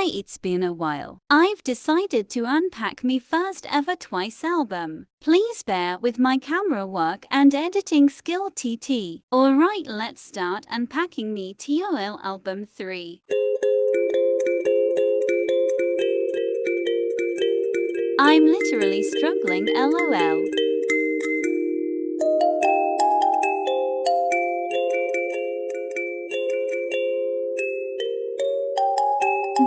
Hi, it's been a while. I've decided to unpack me first ever twice album. Please bear with my camera work and editing skill TT. Alright, let's start unpacking me TOL album 3. I'm literally struggling, lol.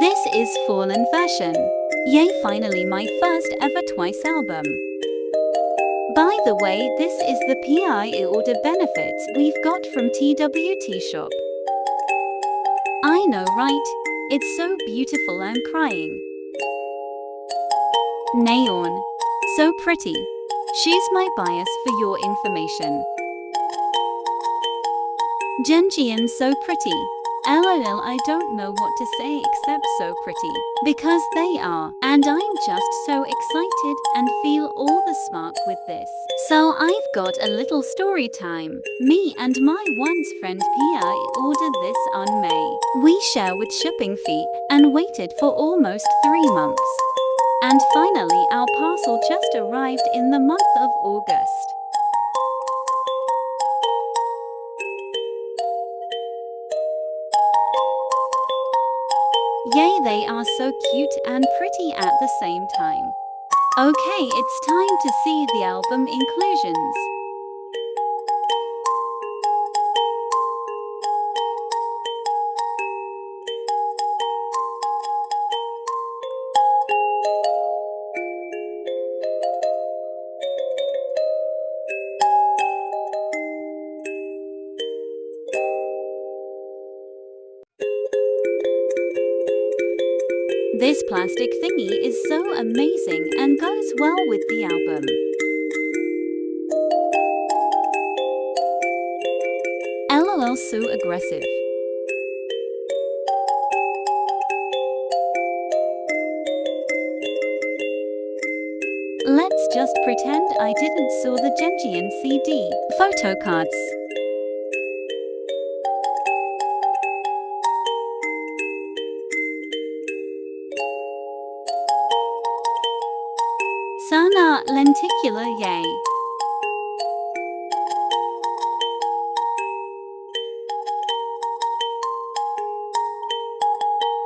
This is fallen version. Yay, finally my first ever twice album. By the way, this is the PI order benefits we've got from TWT shop. I know, right? It's so beautiful, I'm crying. Neon. So pretty. She's my bias for your information. Genjian, so pretty. LOL, I don't know what to say except so pretty. Because they are. And I'm just so excited and feel all the spark with this. So I've got a little story time. Me and my once friend PI ordered this on May. We share with shipping fee and waited for almost 3 months. And finally our parcel just arrived in the month of August. Yay, they are so cute and pretty at the same time. Okay, it's time to see the album inclusions. This plastic thingy is so amazing and goes well with the album. LOL, so aggressive. Let's just pretend I didn't saw the Genjian CD. Photocards. Sana, lenticular, yay.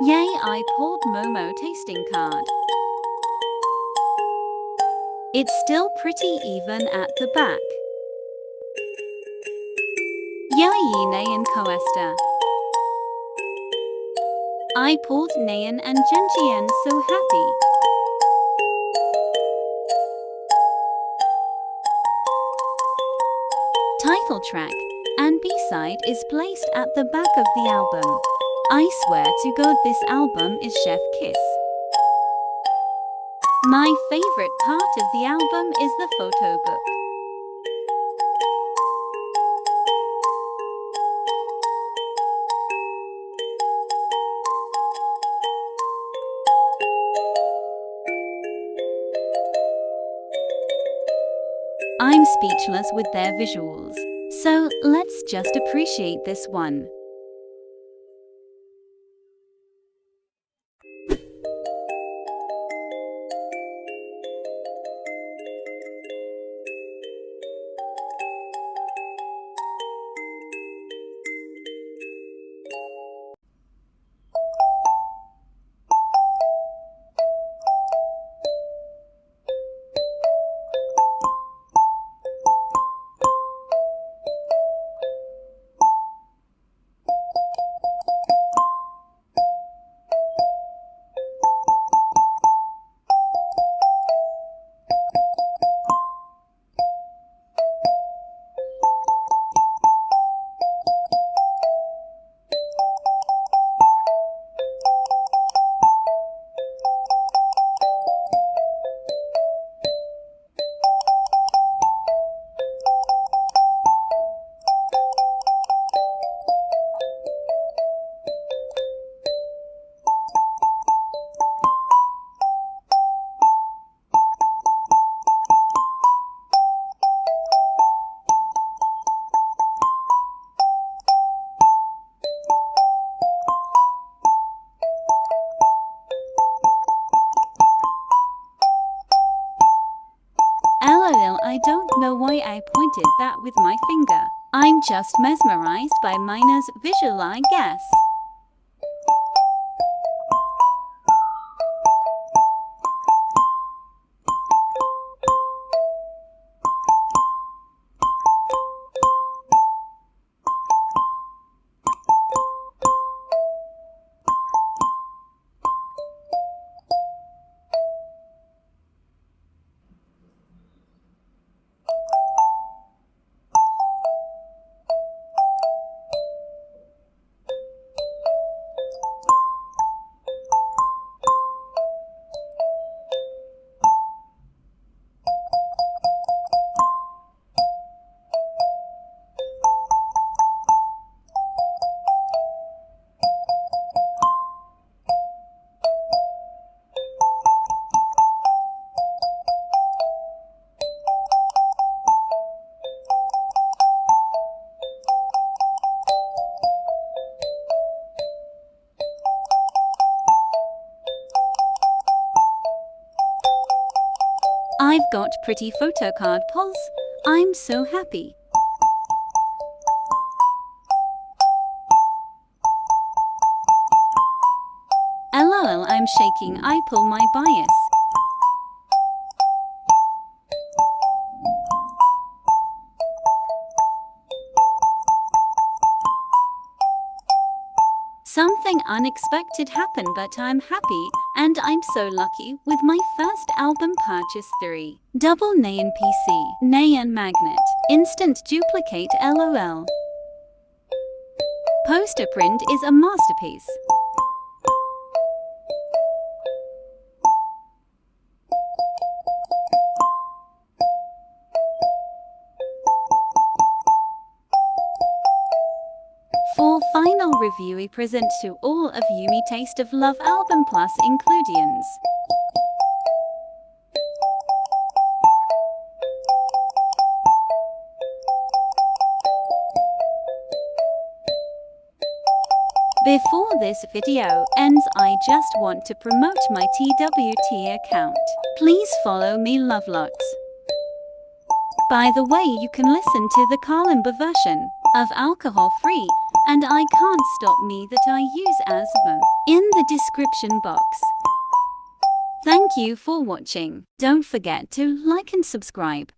Yay, I pulled Momo tasting card. It's still pretty even at the back. Yay, Nayan Coesta. I pulled Nayan and Genjian, so happy. Title track and B-side is placed at the back of the album. I swear to God, this album is chef kiss. My favorite part of the album is the photobook. I'm speechless with their visuals. So, let's just appreciate this one. don't know why I pointed that with my finger. I'm just mesmerized by Mina's visual, I guess. I've got pretty photocard pulls. I'm so happy. LOL, I'm shaking. I pull my bias. Something unexpected happened, but I'm happy, and I'm so lucky with my first album purchase. 3. Double Nayan PC, Nayan magnet, instant duplicate. LOL. Poster print is a masterpiece. For final review, we present to all of you me Taste of Love album plus inclusions. Before this video ends, I just want to promote my TWT account. Please follow me, love lots. By the way, you can listen to the Kalimba version of Alcohol Free and I Can't Stop Me that I use asthma in the description box. Thank you for watching. Don't forget to like and subscribe.